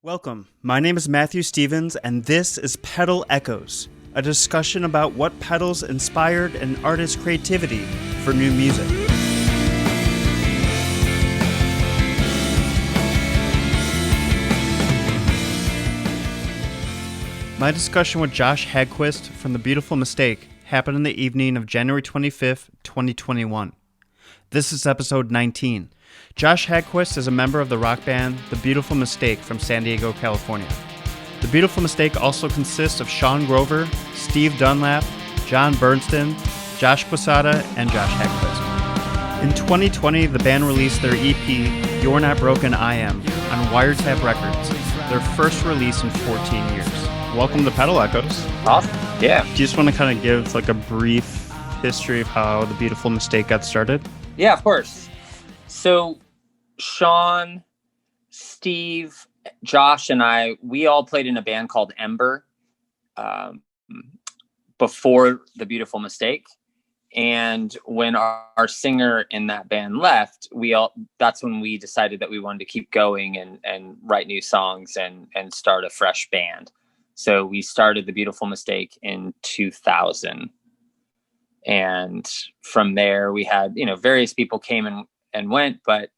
Welcome. My name is Matthew Stevens, and this is Pedal Echoes, a discussion about what pedals inspired an artist's creativity for new music. My discussion with Josh Hagquist from The Beautiful Mistake happened on the evening of January 25th, 2021. This is episode 19. Josh Hagquist is a member of the rock band The Beautiful Mistake from San Diego, California. The Beautiful Mistake also consists of Shawn Grover, Steve Dunlap, Jon Berndtson, Josh Quesada, and Josh Hagquist. In 2020, the band released their EP, You're Not Broken, I Am, on Wiretap Records, their first release in 14 years. Welcome to Pedal Echoes. Awesome. Yeah. Do you just want to kind of give like a brief history of how The Beautiful Mistake got started? Yeah, of course. So Shawn, Steve, Josh, and I, we all played in a band called Ember before The Beautiful Mistake. And when our singer in that band left, that's when we decided that we wanted to keep going and write new songs and start a fresh band. So we started The Beautiful Mistake in 2000. And from there we had, various people came and went, but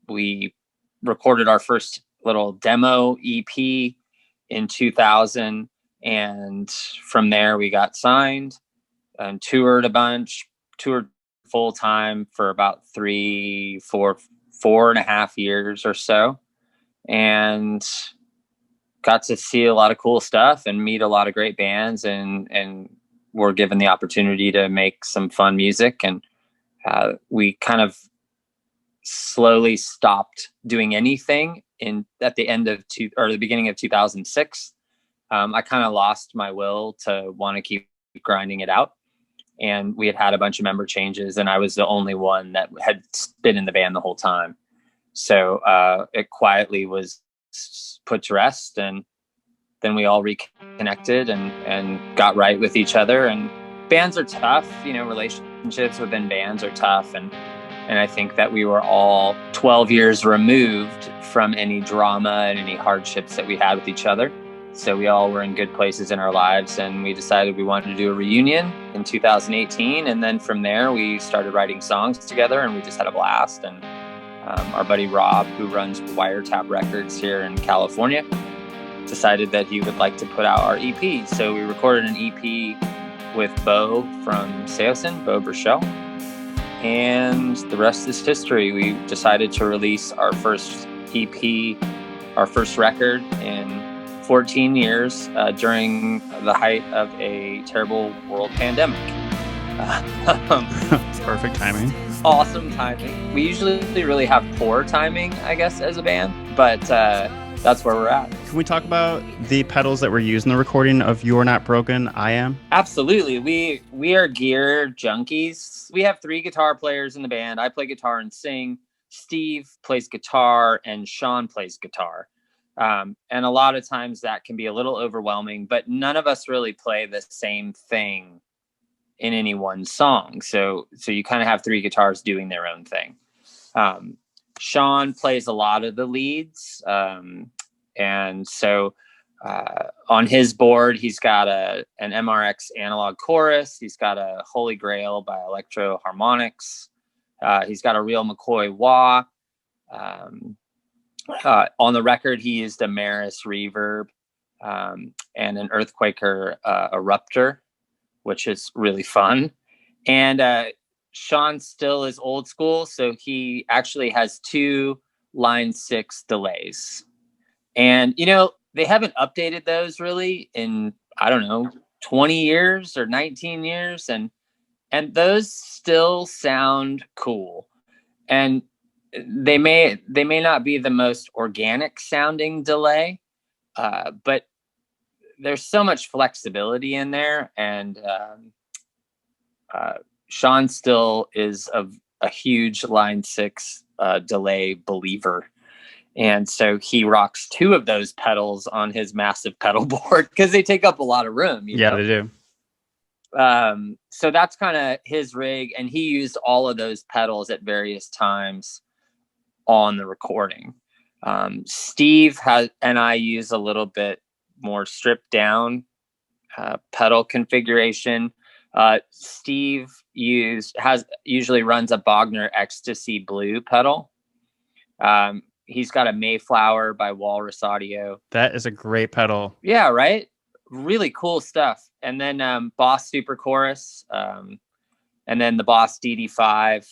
we recorded our first little demo EP in 2000. And from there we got signed and toured a bunch, toured full time for about 4.5 years or so. And got to see a lot of cool stuff and meet a lot of great bands and were given the opportunity to make some fun music. And we kind of slowly stopped doing anything at the end of the beginning of 2006. I kind of lost my will to want to keep grinding it out. And we had a bunch of member changes, and I was the only one that had been in the band the whole time. So it quietly was put to rest, and then we all reconnected and got right with each other. And bands are tough, relationships within bands are tough. And I think that we were all 12 years removed from any drama and any hardships that we had with each other. So we all were in good places in our lives, and we decided we wanted to do a reunion in 2018. And then from there, we started writing songs together, and we just had a blast. And our buddy Rob, who runs Wiretap Records here in California, decided that he would like to put out our EP. So we recorded an EP with Bo from Seosin, Bo Burchell. And the rest is history. We decided to release our first EP, our first record in 14 years during the height of a terrible world pandemic. Perfect timing. Awesome timing. We usually really have poor timing, I guess, as a band, but that's where we're at. Can we talk about the pedals that were used in the recording of You're Not Broken, I Am? Absolutely. We are gear junkies. We have 3 guitar players in the band. I play guitar and sing. Steve plays guitar and Shawn plays guitar. And a lot of times that can be a little overwhelming, but none of us really play the same thing in any one song. So you kind of have 3 guitars doing their own thing. Shawn plays a lot of the leads. And so on his board, he's got an MRX analog chorus. He's got a Holy Grail by Electro Harmonics. He's got a real McCoy wah. On the record, he used a Maris reverb and an Earthquaker eruptor, which is really fun. And Shawn still is old school, so he actually has 2 line 6 delays. And, they haven't updated those really in, 20 years or 19 years. And those still sound cool. And they may not be the most organic sounding delay, but there's so much flexibility in there. And Shawn still is a huge line 6 delay believer. And so he rocks 2 of those pedals on his massive pedal board because they take up a lot of room. Yeah, they do. So that's kind of his rig. And he used all of those pedals at various times on the recording. Steve and I use a little bit more stripped down pedal configuration. Steve usually runs a Bogner Ecstasy Blue pedal. He's got a Mayflower by Walrus Audio. That is a great pedal. Yeah, right? Really cool stuff. And then Boss Super Chorus, and then the Boss DD5.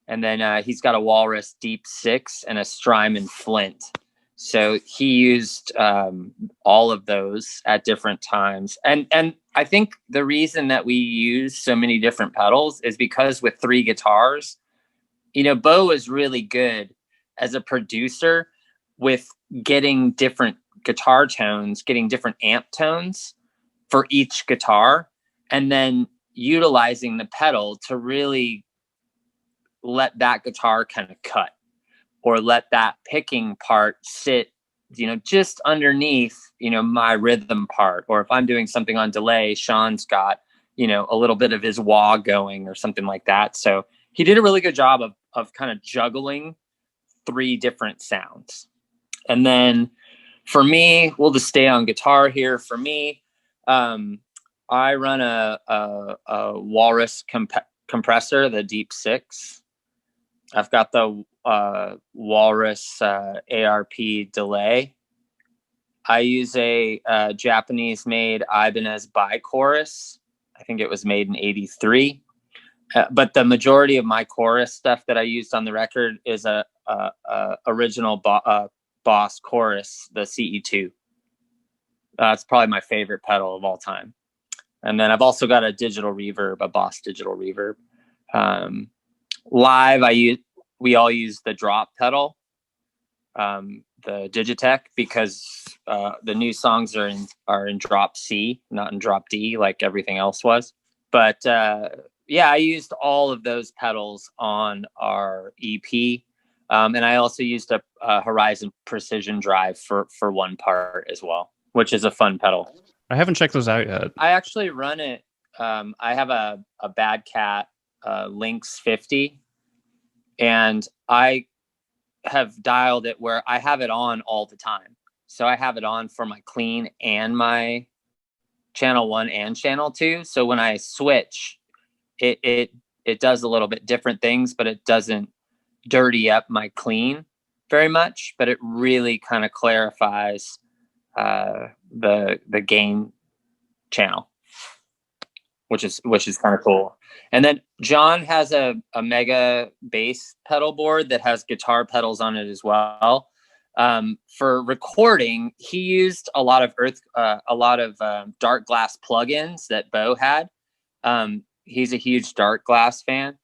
And then he's got a Walrus Deep 6 and a Strymon Flint. So he used all of those at different times. And I think the reason that we use so many different pedals is because with 3 guitars, Bo is really good as a producer with getting different guitar tones, getting different amp tones for each guitar, and then utilizing the pedal to really let that guitar kind of cut, or let that picking part sit, just underneath, my rhythm part. Or if I'm doing something on delay, Shawn's got, a little bit of his wah going or something like that. So he did a really good job of kind of juggling 3 different sounds. And then for me, we'll just stay on guitar here. For me, I run a Walrus compressor, the Deep 6. I've got the Walrus ARP delay. I use a Japanese-made Ibanez bi-chorus. I think it was made in '83. But the majority of my chorus stuff that I used on the record is a original Boss chorus, the CE2. It's probably my favorite pedal of all time. And then I've also got a digital reverb, a Boss digital reverb. Live, we all use the drop pedal, the Digitech, because the new songs are in drop C, not in drop D, like everything else was. But yeah, I used all of those pedals on our EP, and I also used a Horizon Precision Drive for one part as well, which is a fun pedal. I haven't checked those out yet. I actually run it. I have a Bad Cat Lynx 50. And I have dialed it where I have it on all the time. So I have it on for my clean and my channel 1 and channel 2. So when I switch, it does a little bit different things, but it doesn't dirty up my clean very much. But it really kind of clarifies the gain channel, which is kind of cool. And then John has a mega bass pedal board that has guitar pedals on it as well. For recording, he used a lot of dark glass plugins that Bo had. He's a huge dark glass fan.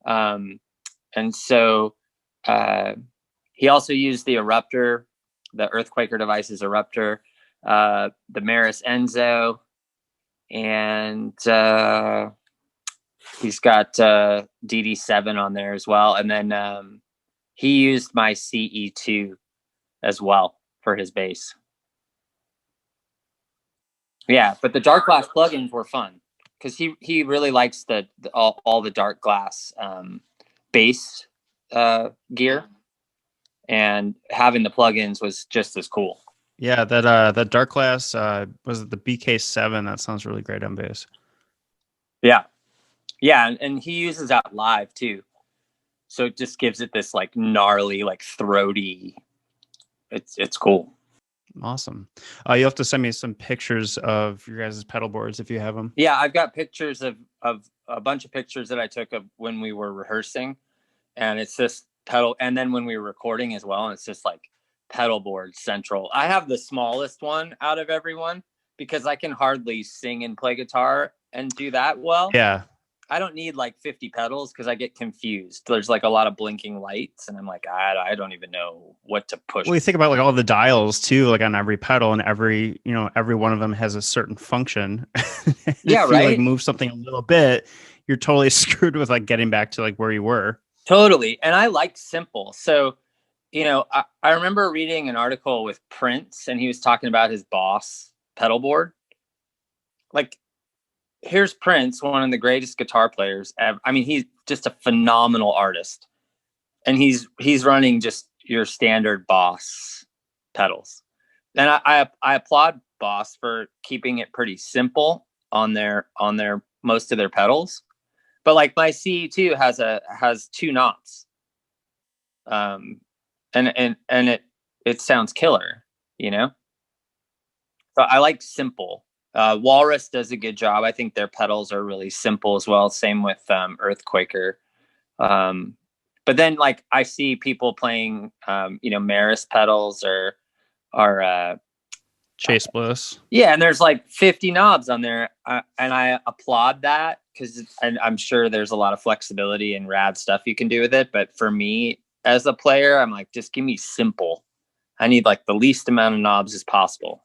And so he also used the Eruptor, the Earthquaker Devices Eruptor, the Maris Enzo, and he's got DD7 on there as well. And then he used my CE2 as well for his bass. Yeah, but the dark glass plugins were fun because he really likes all the dark glass bass gear, and having the plugins was just as cool. Yeah, that dark glass was it the BK7? That sounds really great on bass. Yeah, and he uses that live too, so it just gives it this like gnarly, like throaty. It's cool. Awesome. You'll have to send me some pictures of your guys' pedal boards if you have them. Yeah, I've got pictures of a bunch of pictures that I took of when we were rehearsing, and it's just pedal. And then when we were recording as well, and it's just like pedal board central. I have the smallest one out of everyone because I can hardly sing and play guitar and do that well. Yeah. I don't need like 50 pedals because I get confused. There's like a lot of blinking lights, and I'm like, I don't even know what to push. Well, you think about like all the dials too, like on every pedal, and every one of them has a certain function. Yeah, if right. You like move something a little bit, you're totally screwed with like getting back to like where you were. Totally. And I like simple. So, I remember reading an article with Prince, and he was talking about his Boss pedal board. Like, here's Prince, one of the greatest guitar players ever. I mean, he's just a phenomenal artist, and he's running just your standard Boss pedals. And I applaud Boss for keeping it pretty simple on their most of their pedals. But like my CE2 has 2 knobs. And it sounds killer, you know? So I like simple. Walrus does a good job. I think their pedals are really simple as well. Same with Earthquaker. But then like I see people playing, Maris pedals or Chase Bliss. Yeah, and there's like 50 knobs on there, and I applaud that because I'm sure there's a lot of flexibility and rad stuff you can do with it. But for me as a player, I'm like, just give me simple. I need like the least amount of knobs as possible.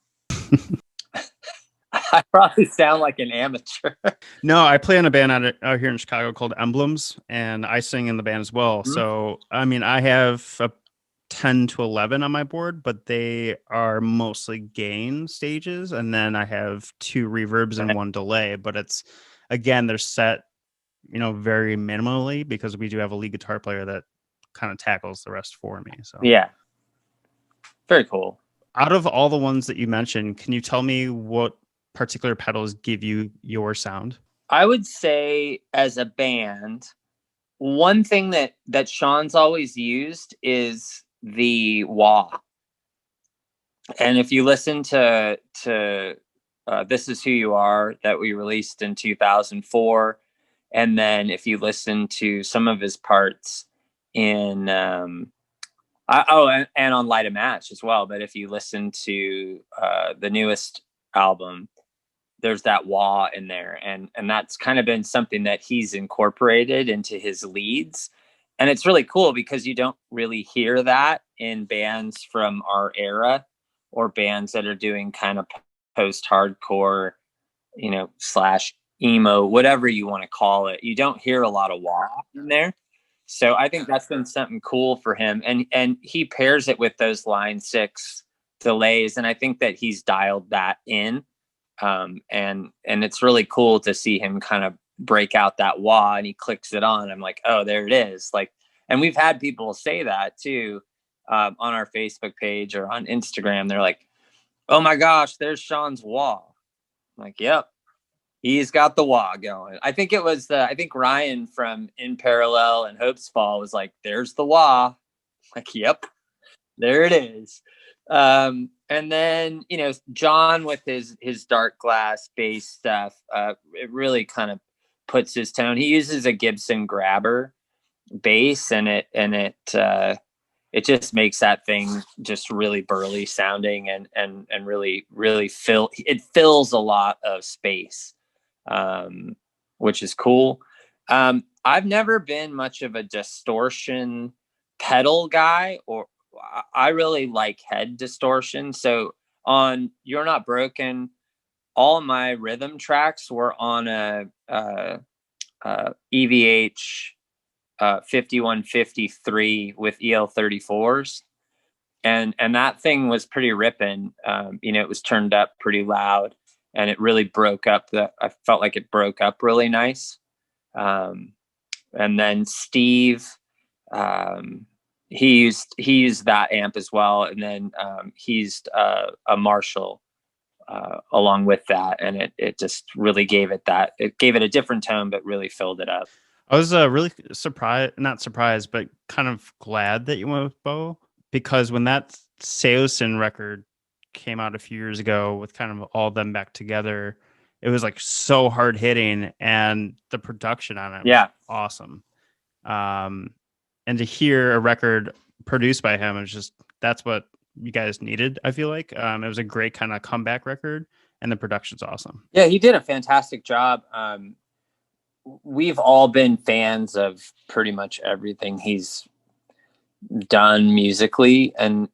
I probably sound like an amateur. No, I play in a band out here in Chicago called Emblems, and I sing in the band as well. Mm-hmm. So, I mean, I have a 10 to 11 on my board, but they are mostly gain stages. And then I have 2 reverbs and 1 delay, but it's, again, they're set, very minimally because we do have a lead guitar player that kind of tackles the rest for me. So, yeah. Very cool. Out of all the ones that you mentioned, can you tell me what particular pedals give you your sound? I would say as a band, one thing that Shawn's always used is the wah. And if you listen to This Is Who You Are that we released in 2004, and then if you listen to some of his parts in and on Light a Match as well, but if you listen to the newest album, there's that wah in there, and that's kind of been something that he's incorporated into his leads. And it's really cool because you don't really hear that in bands from our era or bands that are doing kind of post-hardcore, / emo, whatever you want to call it. You don't hear a lot of wah in there. So I think that's been something cool for him. And he pairs it with those line 6 delays. And I think that he's dialed that in. And it's really cool to see him kind of break out that wah, and he clicks it on. I'm like, oh, there it is. Like, and we've had people say that too, on our Facebook page or on Instagram. They're like, oh my gosh, there's Shawn's wah. I'm like, yep, he's got the wah going. I think it was I think Ryan from In Parallel and Hope's Fall was like, there's the wah. Like, yep, there it is. And then, Jon with his dark glass bass stuff, it really kind of puts his tone. He uses a Gibson Grabber bass, and it just makes that thing just really burly sounding and really, really fills a lot of space, which is cool. I've never been much of a distortion pedal guy, or I really like head distortion. So on You're Not Broken, all my rhythm tracks were on a EVH 5153 with EL34s. And that thing was pretty ripping. It was turned up pretty loud, and it really broke up. I felt like it broke up really nice. And then Steve, he used that amp as well, and then he used a Marshall along with that, and it just really gave it a different tone, but really filled it up. I was really not surprised, but kind of glad that you went with Bo, because when that Seosin record came out a few years ago with kind of all of them back together, it was like so hard hitting, and the production on it was awesome. And to hear a record produced by him is that's what you guys needed. I feel like it was a great kind of comeback record, and the production's awesome. Yeah, he did a fantastic job. We've all been fans of pretty much everything he's done musically, and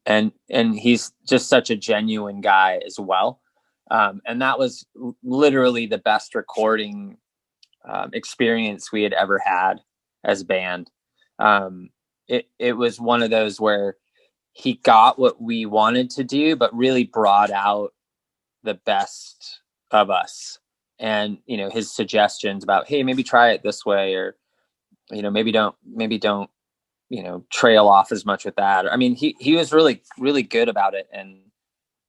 he's just such a genuine guy as well. And that was literally the best recording experience we had ever had as a band. It was one of those where he got what we wanted to do, but really brought out the best of us. And, his suggestions about, hey, maybe try it this way, or, maybe don't trail off as much with that. I mean, he was really, really good about it. And,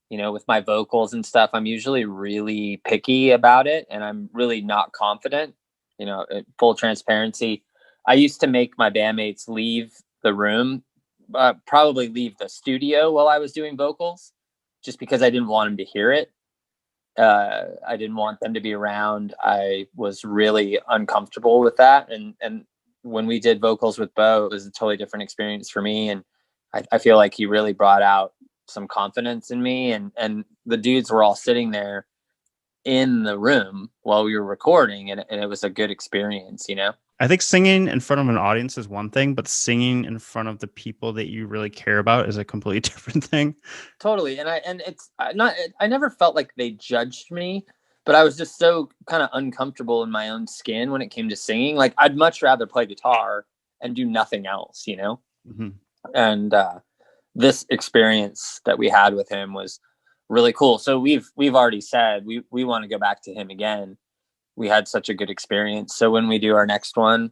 with my vocals and stuff, I'm usually really picky about it, and I'm really not confident, full transparency. I used to make my bandmates leave the room, probably leave the studio while I was doing vocals, just because I didn't want them to hear it. I didn't want them to be around. I was really uncomfortable with that. And when we did vocals with Bo, it was a totally different experience for me. And I feel like he really brought out some confidence in me, and the dudes were all sitting there in the room while we were recording, and it was a good experience. I think singing in front of an audience is one thing, but singing in front of the people that you really care about is a completely different thing. Totally. And it's not, I never felt like they judged me, but I was just so kind of uncomfortable in my own skin when it came to singing. Like, I'd much rather play guitar and do nothing else, Mm-hmm. And this experience that we had with him was really cool. So we've already said we want to go back to him again. We had such a good experience. So when we do our next one,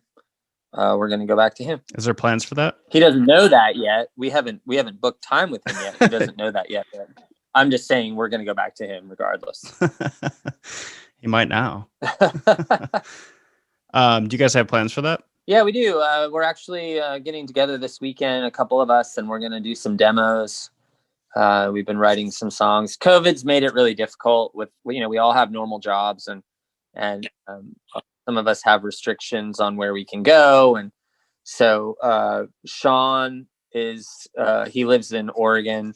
we're going to go back to him. Is there plans for that? He doesn't know that yet. We haven't booked time with him yet. He doesn't know that yet. But I'm just saying we're going to go back to him regardless. He might now. Do you guys have plans for that? Yeah, we do. We're actually getting together this weekend, a couple of us, and we're going to do some demos. We've been writing some songs. COVID's made it really difficult with, we all have normal jobs, and some of us have restrictions on where we can go. And so Shawn he lives in Oregon,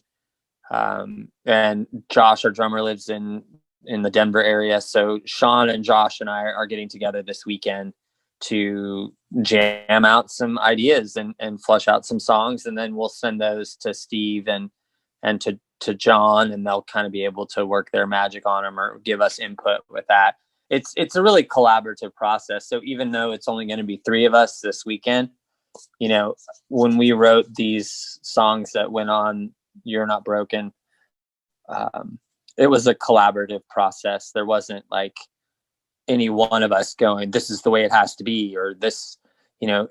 and Josh, our drummer, lives in the Denver area. So Shawn and Josh and I are getting together this weekend to jam out some ideas and flush out some songs, and then we'll send those to Steve and to Jon, and they'll kind of be able to work their magic on them or give us input with that. It's a really collaborative process. So even though it's only going to be 3 of us this weekend, when we wrote these songs that went on You're Not Broken, it was a collaborative process. There wasn't like any one of us going, this is the way it has to be, or this, a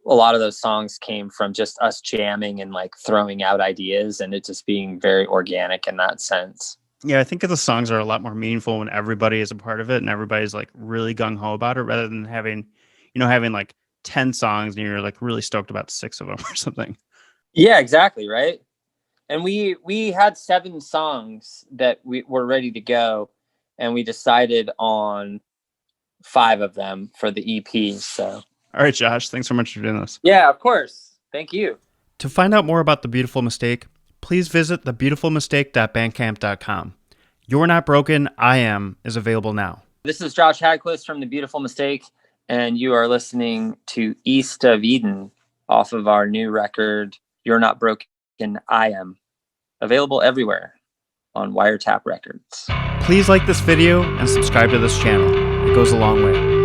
lot of those songs came from just us jamming and like throwing out ideas, and it just being very organic in that sense. Yeah, I think the songs are a lot more meaningful when everybody is a part of it and everybody's like really gung-ho about it, rather than having like 10 songs and you're like really stoked about 6 of them or something. Yeah, exactly. Right. And we had 7 songs that we were ready to go, and we decided on 5 of them for the EP. So, all right, Josh, thanks so much for doing this. Yeah, of course. Thank you. To find out more about The Beautiful Mistake, please visit thebeautifulmistake.bandcamp.com. You're Not Broken, I Am is available now. This is Josh Hagquist from The Beautiful Mistake, and you are listening to East of Eden off of our new record, You're Not Broken, I Am. Available everywhere on Wiretap Records. Please like this video and subscribe to this channel. It goes a long way.